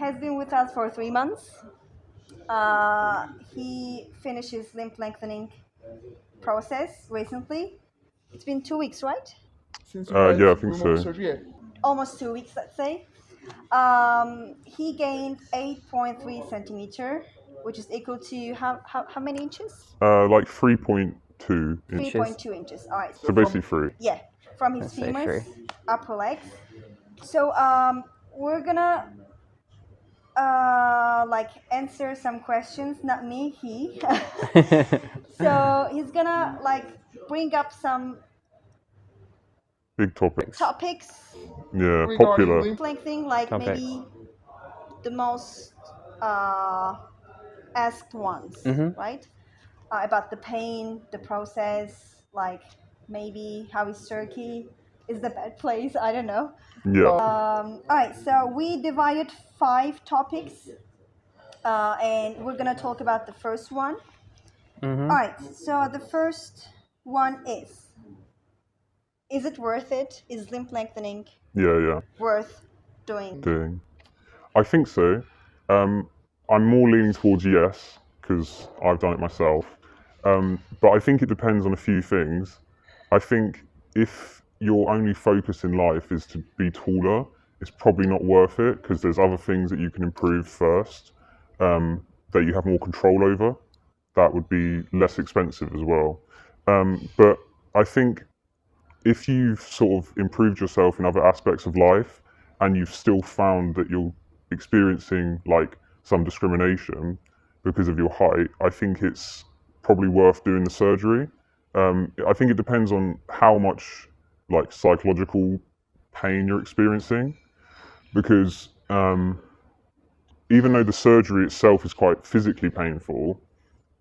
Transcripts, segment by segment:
has been with us for 3 months. He finished his limb lengthening process recently. It's been 2 weeks, right? Since Yeah, I think so. Almost 2 weeks, let's say. He gained 8.3 centimeter, which is equal to how many inches? Like 3.2 inches. 3.2 inches. All right. So basically 3. Yeah, from his Let's say femurs, three. upper legs. So we're gonna like answer some questions. Not me, he. So he's gonna like bring up some Big topics. Yeah, Regarding popular. limb lengthening, like Topics. maybe the most asked ones, right? About the pain, the process, like maybe how is Turkey? Is the bad place? I don't know. Yeah. All right, so we divided 5 topics, and we're gonna talk about the first one. All right, so the first one is it worth it? Is limb lengthening Yeah. worth doing? Doing. I think so. I'm more leaning towards yes, because I've done it myself. But I think it depends on a few things. I think if your only focus in life is to be taller, it's probably not worth it, because there's other things that you can improve first, that you have more control over. That would be less expensive as well. But I think if you've sort of improved yourself in other aspects of life and you've still found that you're experiencing like some discrimination because of your height, I think it's probably worth doing the surgery. I think it depends on how much like psychological pain you're experiencing, because even though the surgery itself is quite physically painful,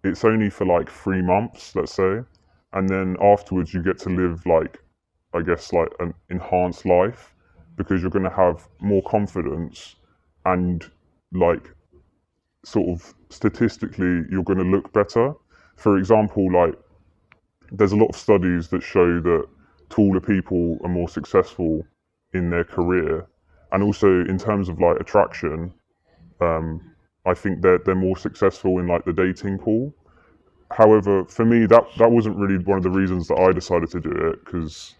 it's only for like 3 months, let's say, and then afterwards you get to live like, I guess, like an enhanced life, because you're going to have more confidence and like sort of statistically you're going to look better. For example, like there's a lot of studies that show that taller people are more successful in their career, and also in terms of like attraction, I think they're more successful in like the dating pool. However, for me, that wasn't really one of the reasons that I decided to do it, because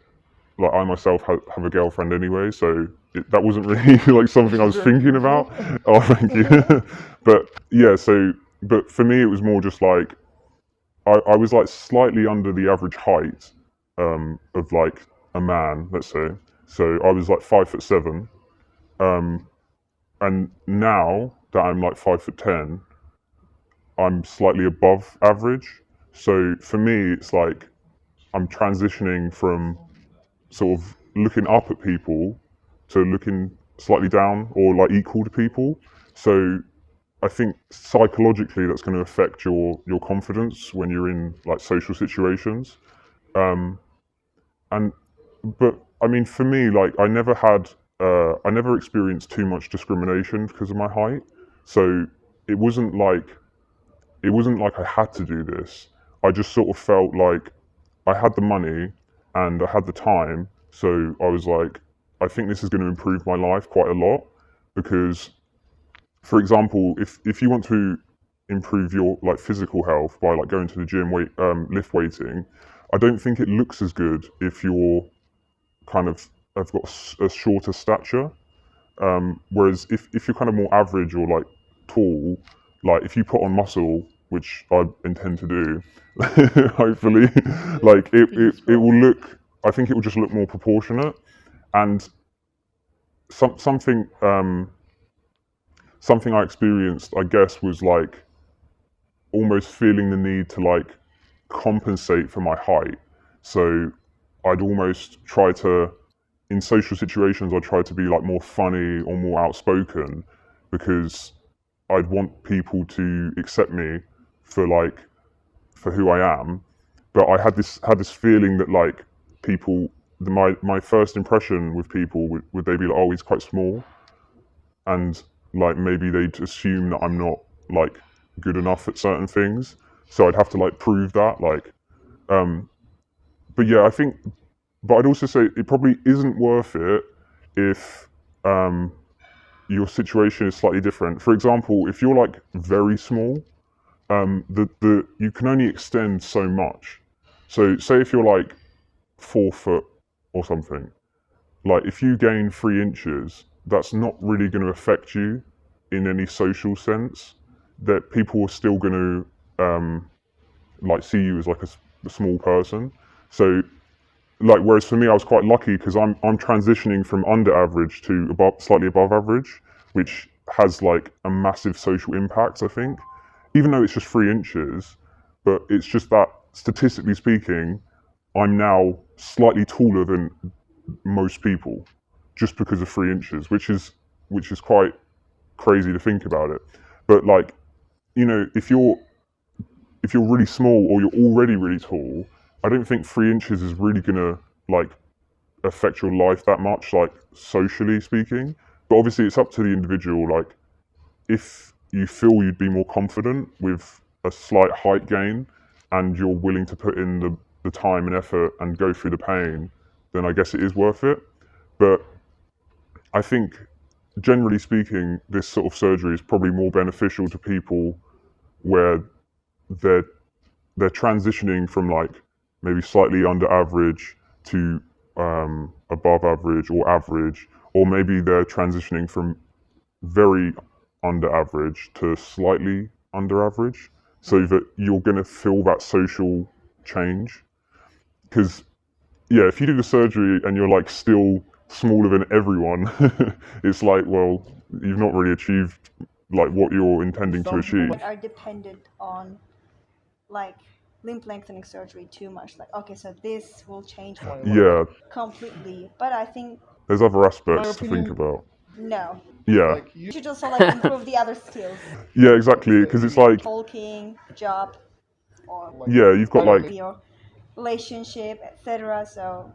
like I myself have a girlfriend anyway, so that wasn't really like something I was thinking about. Oh, thank you. But yeah, but for me it was more just like I was like slightly under the average height of like a man, let's say. So I was like 5'7", and now that I'm like 5'10", I'm slightly above average. So for me, it's like I'm transitioning from sort of looking up at people to looking slightly down or like equal to people. So I think psychologically that's going to affect your confidence when you're in like social situations. But I mean, for me, like I never experienced too much discrimination because of my height. So it wasn't like I had to do this. I just sort of felt like I had the money and I had the time. So I was like, I think this is going to improve my life quite a lot, because, for example, if you want to improve your like physical health by like going to the gym, lift weighting, I don't think it looks as good if you're kind of have got a shorter stature. Whereas if you're kind of more average or like tall, like if you put on muscle, which I intend to do, hopefully, like it will look. I think it will just look more proportionate, and something I experienced, I guess, was like almost feeling the need to like compensate for my height. So I'd almost try to, in social situations, I'd try to be like more funny or more outspoken, because I'd want people to accept me for who I am. But I had this feeling that like people, my first impression with people would they be like, oh, he's quite small, and like maybe they'd assume that I'm not like good enough at certain things, so I'd have to like prove that, like but yeah, but I'd also say it probably isn't worth it if your situation is slightly different. For example, if you're like very small, you can only extend so much. So say if you're like 4 foot or something, like if you gain 3 inches, that's not really going to affect you in any social sense. That people are still going to like see you as like a small person. So like, whereas for me, I was quite lucky because I'm transitioning from under average to slightly above average, which has like a massive social impact, I think. Even though it's just 3 inches, but it's just that statistically speaking, I'm now slightly taller than most people just because of 3 inches, which is quite crazy to think about it. But like, you know, if you're really small or you're already really tall, I don't think 3 inches is really gonna like affect your life that much, like socially speaking. But obviously it's up to the individual. Like if you feel you'd be more confident with a slight height gain and you're willing to put in the time and effort and go through the pain, then I guess it is worth it. But I think generally speaking, this sort of surgery is probably more beneficial to people where they're transitioning from like maybe slightly under average to above average, or maybe they're transitioning from very under average to slightly under average, so that you're going to feel that social change. Because yeah, if you do the surgery and you're like still smaller than everyone, it's like, well, you've not really achieved like what you're intending to achieve. Are dependent on like limb lengthening surgery too much. Like, okay, so this will change completely. But I think there's other aspects to think about. No. Yeah. Like you should also like improve the other skills. Yeah, exactly. Because it's like talking, job, or yeah, you've got like your relationship, etc. So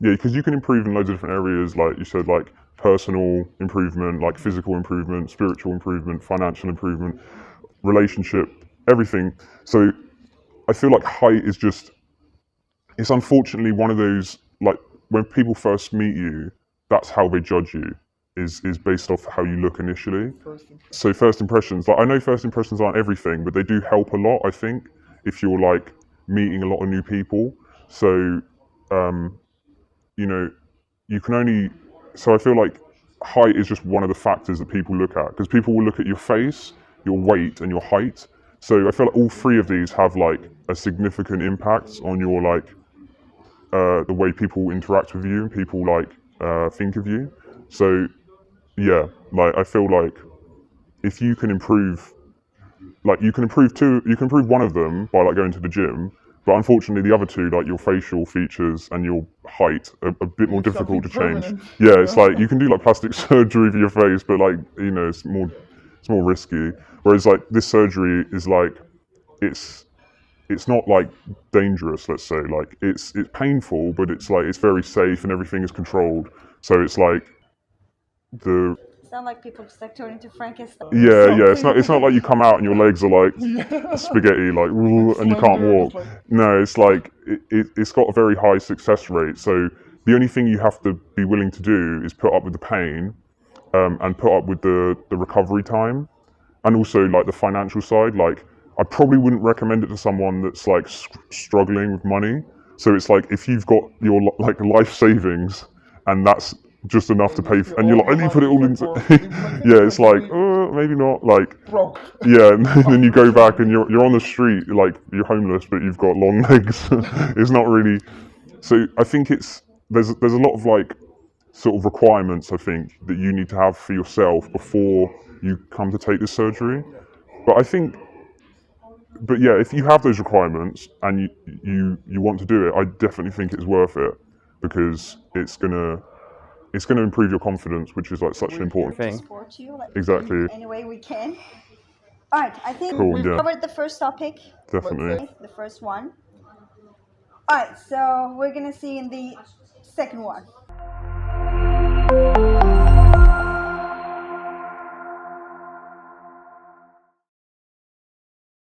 yeah, because you can improve in loads of different areas, like you said, like personal improvement, like physical improvement, spiritual improvement, financial improvement, relationship, everything. So I feel like height is just, it's unfortunately one of those, like when people first meet you, that's how they judge you, is based off how you look initially. So first impressions, like I know first impressions aren't everything, but they do help a lot, I think, if you're like meeting a lot of new people. So, you know, you can only, so I feel like height is just one of the factors that people look at, because people will look at your face, your weight, and your height. So I feel like all three of these have like a significant impact on your like the way people interact with you and people like think of you. So yeah, like I feel like if you can improve, like you can improve one of them by like going to the gym, but unfortunately the other two, like your facial features and your height, are a bit more difficult to change. Yeah, it's like you can do like plastic surgery for your face, but like, you know, it's more risky. Whereas like this surgery is like, it's not like dangerous, let's say. Like it's painful, but it's like it's very safe and everything is controlled. So it's like the sound like people just like turn into Frankenstein. yeah. It's not like you come out and your legs are like spaghetti, like and you can't walk. No, it's like it's got a very high success rate. So the only thing you have to be willing to do is put up with the pain, and put up with the recovery time, and also like the financial side. Like I probably wouldn't recommend it to someone that's like struggling with money. So it's like if you've got your like life savings and that's just enough to pay for, and you're like, only put it all into yeah, it's like maybe not, like yeah, and then you go back and you're on the street, like you're homeless but you've got long legs. It's not really, so I think there's a lot of like sort of requirements, I think, that you need to have for yourself before you come to take this surgery. But yeah, if you have those requirements and you want to do it, I definitely think it's worth it, because it's gonna improve your confidence, which is like such an important thing. Support you, like, Exactly. any way we can. All right, I think Cool, we've yeah. covered the first topic. Definitely. The first one. All right, so we're gonna see in the second one.